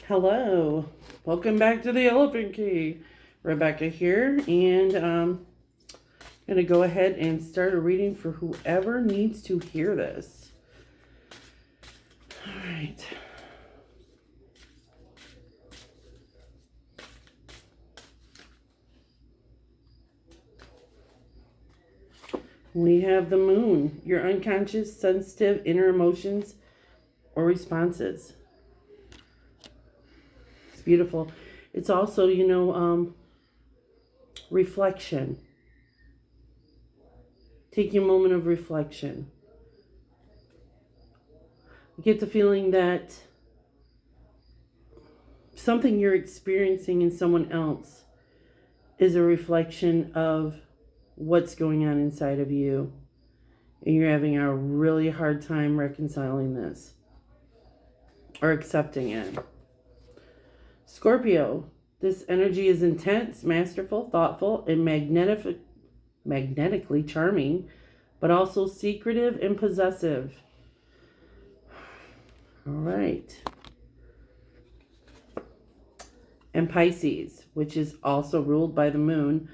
Hello, welcome back to the Elephant Key. Rebecca here, and I'm going to go ahead and start a reading for whoever needs to hear this. All right. We have the moon, your unconscious, sensitive, inner emotions or responses. It's beautiful. It's also, reflection. Taking a moment of reflection. You get the feeling that something you're experiencing in someone else is a reflection of what's going on inside of you. And you're having a really hard time reconciling this or accepting it. Scorpio, this energy is intense, masterful, thoughtful, and magnetically charming, but also secretive and possessive. All right. And Pisces, which is also ruled by the moon.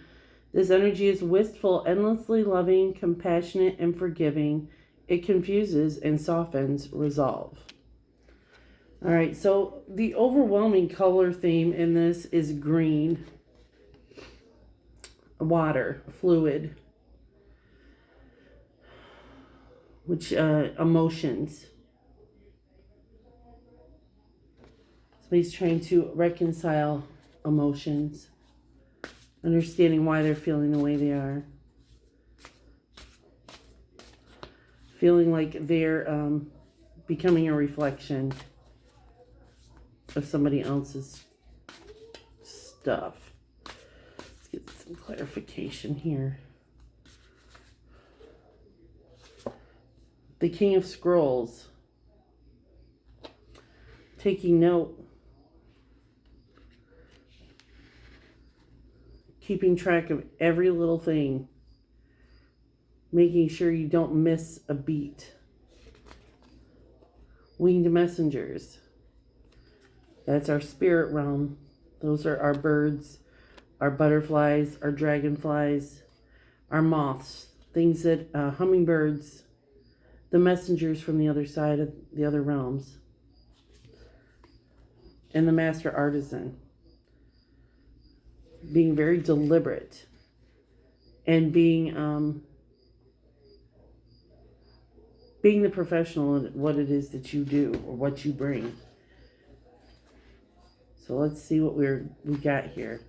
This energy is wistful, endlessly loving, compassionate, and forgiving. It confuses and softens resolve. All right, so the overwhelming color theme in this is green, water, fluid, which emotions. Somebody's trying to reconcile emotions, understanding why they're feeling the way they are, feeling like they're becoming a reflection of somebody else's stuff. Let's get some clarification here. The King of Scrolls. Taking note. Keeping track of every little thing. Making sure you don't miss a beat. Winged messengers. That's our spirit realm. Those are our birds, our butterflies, our dragonflies, our moths, things that, hummingbirds, the messengers from the other side of the other realms. And the master artisan. Being very deliberate and being the professional in what it is that you do or what you bring. So let's see what we got here.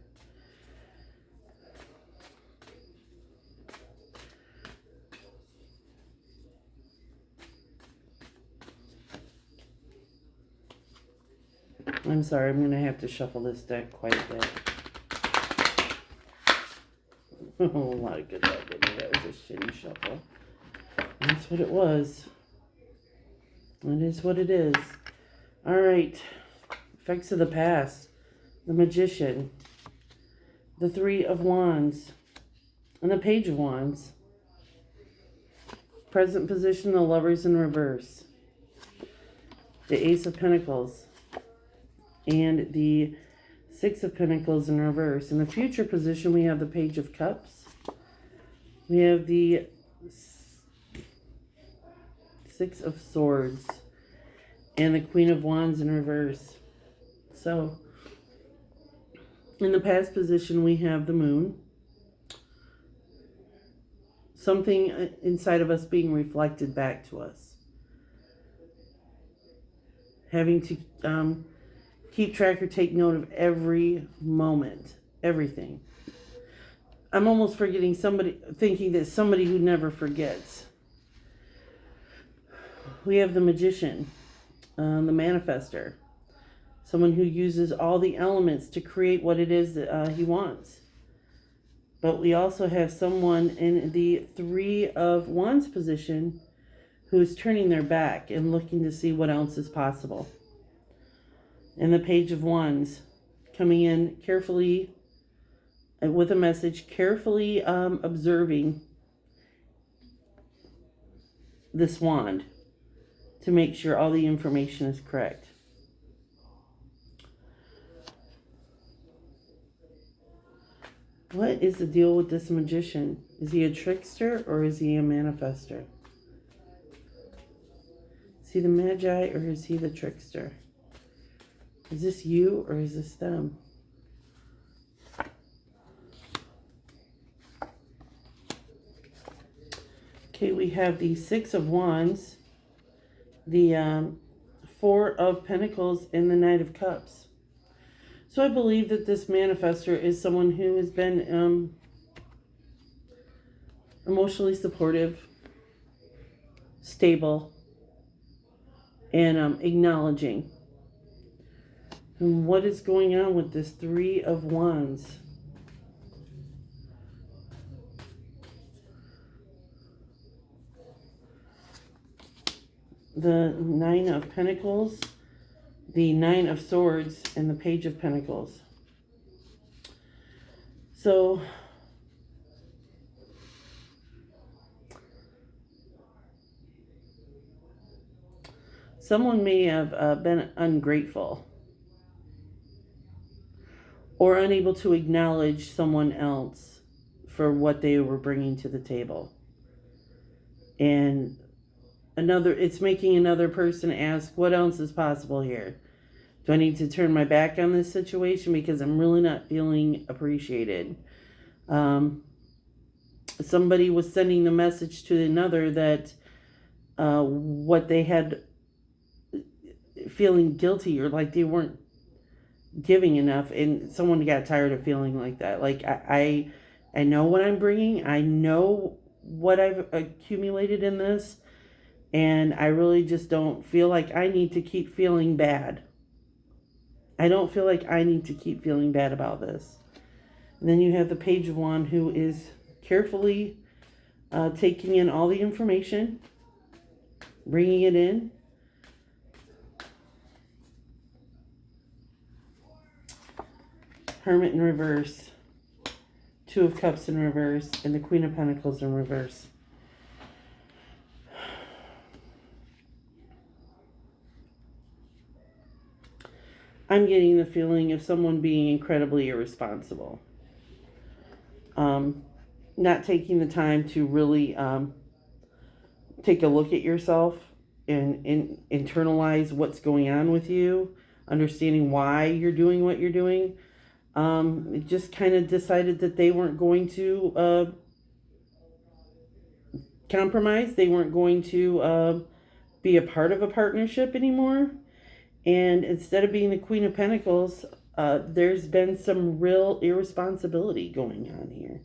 I'm sorry, I'm going to have to shuffle this deck quite a bit. Oh, a lot of good luck in there. That was a shitty shuffle. That's what it was. It is what it is. All right. Effects of the past. The Magician. The Three of Wands. And the Page of Wands. Present position, the Lovers in reverse. The Ace of Pentacles. And the Six of Pentacles in reverse. In the future position, we have the Page of Cups. We have the Six of Swords. And the Queen of Wands in reverse. So, in the past position, we have the Moon. Something inside of us being reflected back to us. Having to keep track or take note of every moment, everything. I'm almost thinking that somebody who never forgets. We have the Magician, the Manifester. Someone who uses all the elements to create what it is that he wants. But we also have someone in the Three of Wands position who is turning their back and looking to see what else is possible. And the Page of Wands coming in carefully with a message, carefully observing this wand to make sure all the information is correct. What is the deal with this magician? Is he a trickster or is he a manifester? Is he the magi or is he the trickster? Is this you or is this them? Okay, we have the Six of Wands, the Four of Pentacles, and the Knight of Cups. So I believe that this manifester is someone who has been emotionally supportive, stable, and acknowledging. And what is going on with this Three of Wands? The Nine of Pentacles, the Nine of Swords, and the Page of Pentacles. So someone may have been ungrateful or unable to acknowledge someone else for what they were bringing to the table. And it's making another person ask, what else is possible here? Do I need to turn my back on this situation because I'm really not feeling appreciated? Somebody was sending the message to another that what they had, feeling guilty or like they weren't giving enough, and someone got tired of feeling like that. Like I know what I'm bringing. I know what I've accumulated in this. And I really just don't feel like I need to keep feeling bad. I don't feel like I need to keep feeling bad about this. And then you have the Page of Wands, who is carefully taking in all the information, bringing it in. Hermit in reverse. Two of Cups in reverse. And the Queen of Pentacles in reverse. I'm getting the feeling of someone being incredibly irresponsible. Not taking the time to really take a look at yourself and internalize what's going on with you, understanding why you're doing what you're doing. It just kind of decided that they weren't going to compromise. They weren't going to be a part of a partnership anymore. And instead of being the Queen of Pentacles, there's been some real irresponsibility going on here.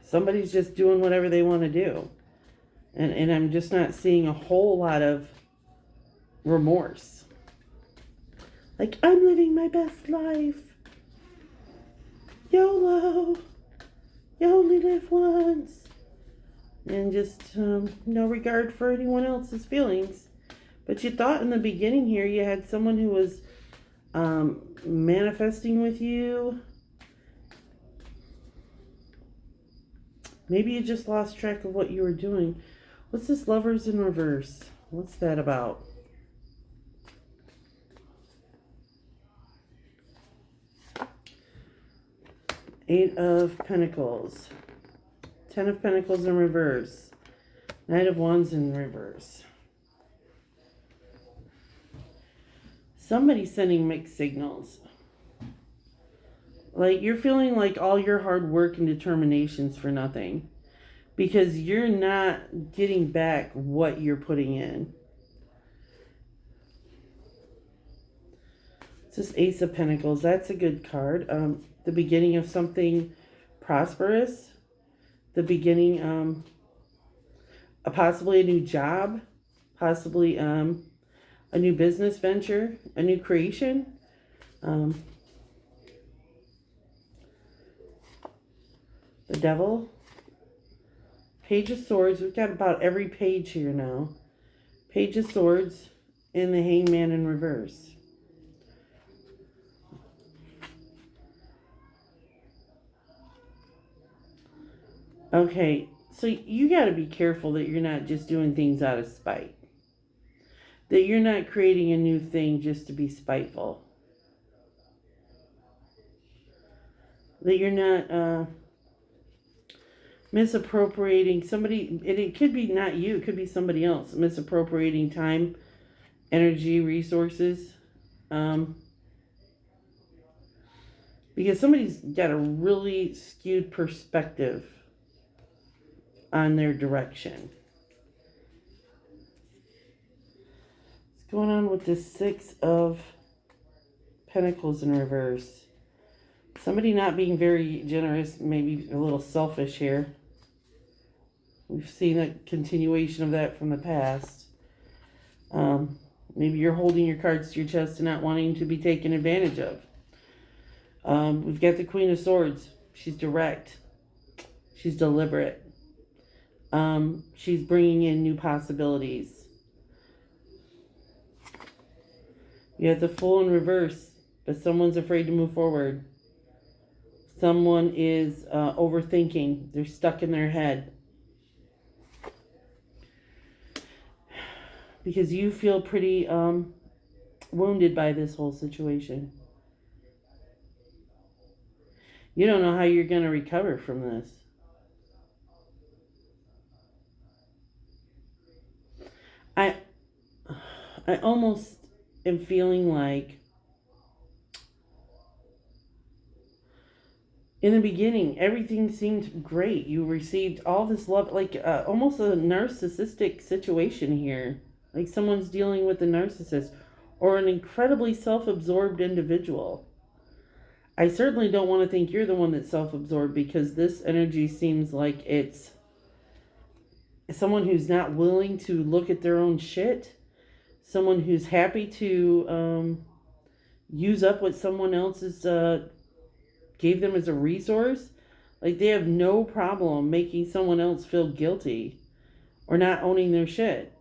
Somebody's just doing whatever they want to do. And I'm just not seeing a whole lot of remorse. Like, I'm living my best life. YOLO. You only live once. And just no regard for anyone else's feelings. But you thought in the beginning here you had someone who was manifesting with you. Maybe you just lost track of what you were doing. What's this Lovers in reverse? What's that about? Eight of Pentacles. Ten of Pentacles in reverse. Knight of Wands in reverse. Somebody's sending mixed signals. Like, you're feeling like all your hard work and determination's for nothing. Because you're not getting back what you're putting in. It's this Ace of Pentacles. That's a good card. The beginning of something prosperous. The beginning, possibly a new job. Possibly a new business venture. A new creation. The Devil. Page of Swords. We've got about every page here now. Page of Swords and the Hangman in reverse. Okay, so you got to be careful that you're not just doing things out of spite. that you're not creating a new thing just to be spiteful. That you're not misappropriating somebody, and it could be not you, it could be somebody else, misappropriating time, energy, resources. Because somebody's got a really skewed perspective on their direction. What's going on with this Six of Pentacles in reverse? Somebody not being very generous, maybe a little selfish here. We've seen a continuation of that from the past. Maybe you're holding your cards to your chest and not wanting to be taken advantage of. We've got the Queen of Swords. She's direct. She's deliberate. She's bringing in new possibilities. You have the Fool in reverse, but someone's afraid to move forward. Someone is overthinking. They're stuck in their head. Because you feel pretty wounded by this whole situation. You don't know how you're going to recover from this. I almost am feeling like in the beginning, everything seemed great. You received all this love, like almost a narcissistic situation here. Like someone's dealing with a narcissist or an incredibly self-absorbed individual. I certainly don't want to think you're the one that's self-absorbed, because this energy seems like it's someone who's not willing to look at their own shit. Someone who's happy to use up what someone else gave them as a resource. Like they have no problem making someone else feel guilty or not owning their shit.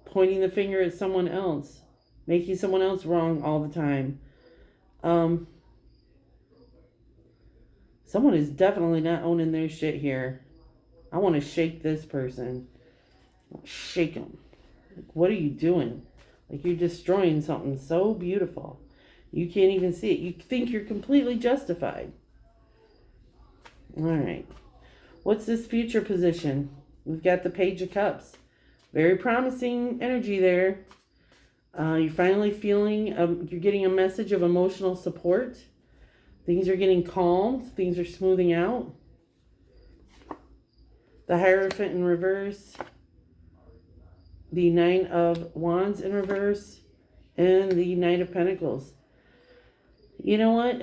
Pointing the finger at someone else. Making someone else wrong all the time. Someone is definitely not owning their shit here. I want to shake this person. Shake them. Like, what are you doing? Like you're destroying something so beautiful. You can't even see it. You think you're completely justified. All right. What's this future position? We've got the Page of Cups. Very promising energy there. You're finally feeling, you're getting a message of emotional support. Things are getting calmed. Things are smoothing out. The Hierophant in reverse. The Nine of Wands in reverse. And the Knight of Pentacles. You know what?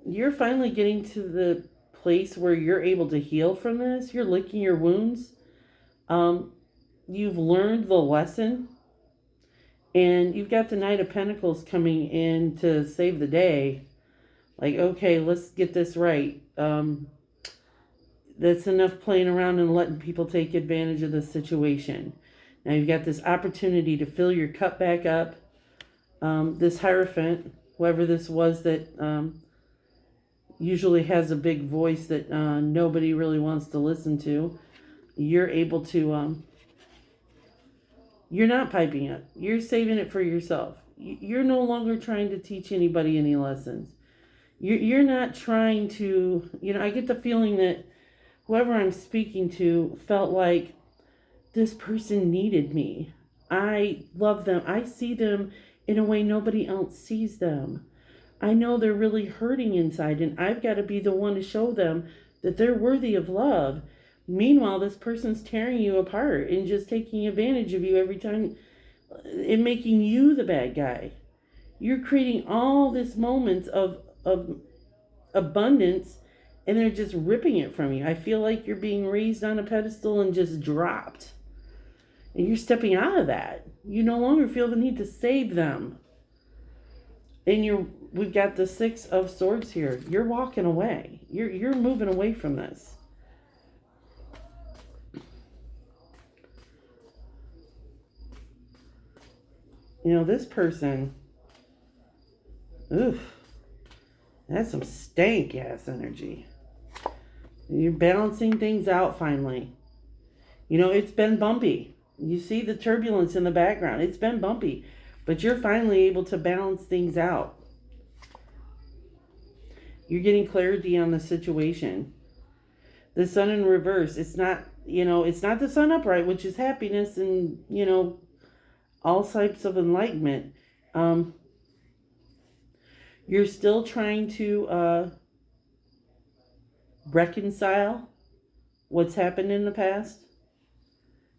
You're finally getting to the place where you're able to heal from this. You're licking your wounds. You've learned the lesson. And you've got the Knight of Pentacles coming in to save the day. Like, okay, let's get this right. That's enough playing around and letting people take advantage of the situation. Now you've got this opportunity to fill your cup back up. This Hierophant, whoever this was that usually has a big voice that nobody really wants to listen to, you're able to... You're not piping up. You're saving it for yourself. You're no longer trying to teach anybody any lessons. You're not trying to, I get the feeling that whoever I'm speaking to felt like this person needed me. I love them. I see them in a way nobody else sees them. I know they're really hurting inside, and I've got to be the one to show them that they're worthy of love. Meanwhile, this person's tearing you apart and just taking advantage of you every time and making you the bad guy. You're creating all these moments of abundance, and they're just ripping it from you. I feel like you're being raised on a pedestal and just dropped. And you're stepping out of that. You no longer feel the need to save them. And we've got the Six of Swords here. You're walking away. You're moving away from this. This person, oof, that's some stank-ass energy. You're balancing things out finally. It's been bumpy. You see the turbulence in the background. It's been bumpy, but you're finally able to balance things out. You're getting clarity on the situation. The sun in reverse, it's not, it's not the sun upright, which is happiness and, all types of enlightenment. You're still trying to reconcile what's happened in the past.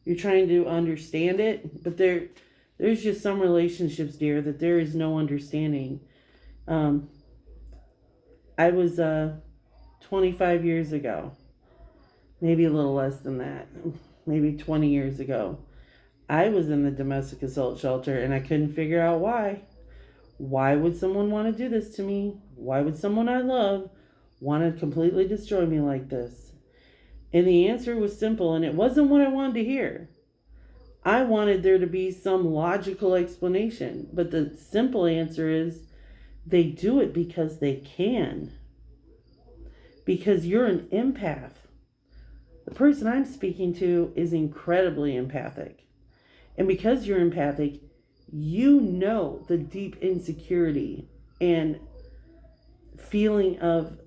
You're trying to understand it, but there's just some relationships, dear, that there is no understanding. I was 25 years ago, maybe a little less than that, maybe 20 years ago. I was in the domestic assault shelter and I couldn't figure out why. Why would someone want to do this to me? Why would someone I love want to completely destroy me like this? And the answer was simple, and it wasn't what I wanted to hear. I wanted there to be some logical explanation, but the simple answer is they do it because they can. Because you're an empath. The person I'm speaking to is incredibly empathic. And because you're empathic, you know the deep insecurity and feeling of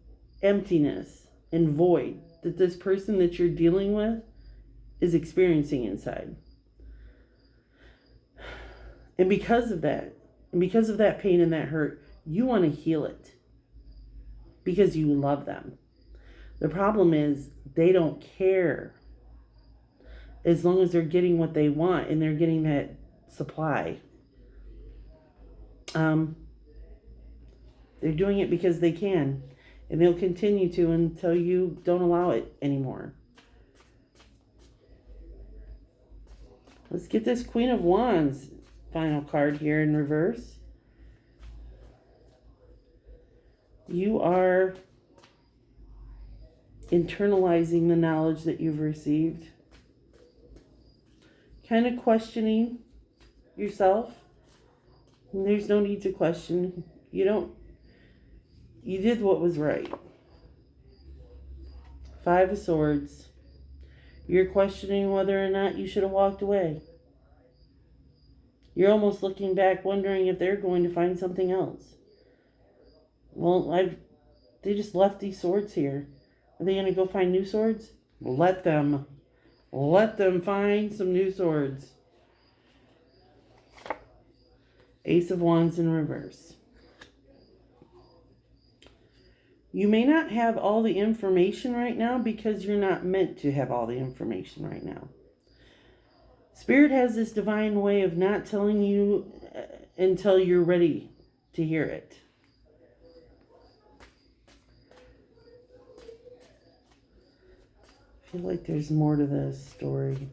emptiness and void that this person that you're dealing with is experiencing inside. And because of that pain and that hurt, you want to heal it because you love them. The problem is they don't care as long as they're getting what they want and they're getting that supply. They're doing it because they can, and they'll continue to until you don't allow it anymore. Let's get this Queen of Wands final card here in reverse. You are internalizing the knowledge that you've received. Kind of questioning yourself. And there's no need to question. You did what was right. 5 of Swords. You're questioning whether or not you should have walked away. You're almost looking back, wondering if they're going to find something else. Well, they just left these swords here. Are they going to go find new swords? Let them find some new swords. Ace of Wands in reverse. You may not have all the information right now because you're not meant to have all the information right now. Spirit has this divine way of not telling you until you're ready to hear it. I feel like there's more to this story.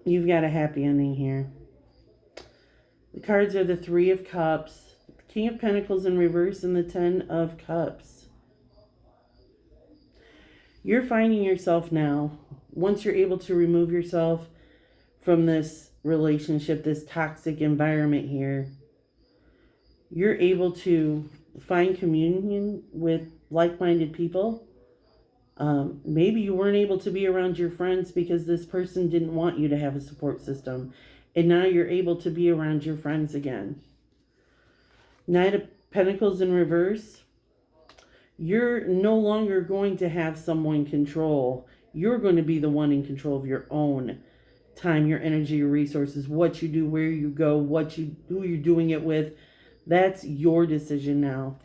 You've got a happy ending here. The cards are the 3 of Cups, the King of Pentacles in reverse, and the 10 of Cups. You're finding yourself now, once you're able to remove yourself from this relationship, this toxic environment here, you're able to find communion with like-minded people. Maybe you weren't able to be around your friends because this person didn't want you to have a support system. And now you're able to be around your friends again. Knight of Pentacles in reverse. You're no longer going to have someone control. You're going to be the one in control of your own time, your energy, your resources, what you do, where you go, who you're doing it with. That's your decision now.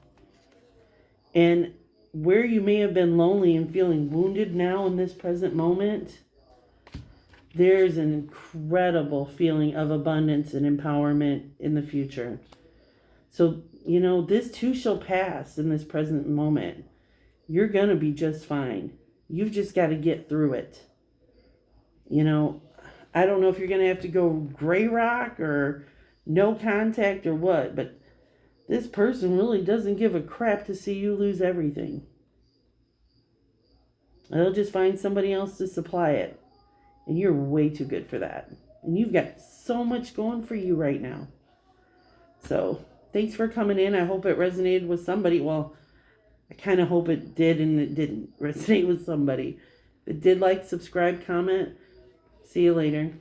And where you may have been lonely and feeling wounded now in this present moment, there's an incredible feeling of abundance and empowerment in the future. So, this too shall pass in this present moment. You're going to be just fine. You've just got to get through it. I don't know if you're going to have to go gray rock or no contact or what, but this person really doesn't give a crap to see you lose everything. They'll just find somebody else to supply it. And you're way too good for that. And you've got so much going for you right now. So thanks for coming in. I hope it resonated with somebody. Well, I kind of hope it did and it didn't resonate with somebody. If it did, like, subscribe, comment. See you later.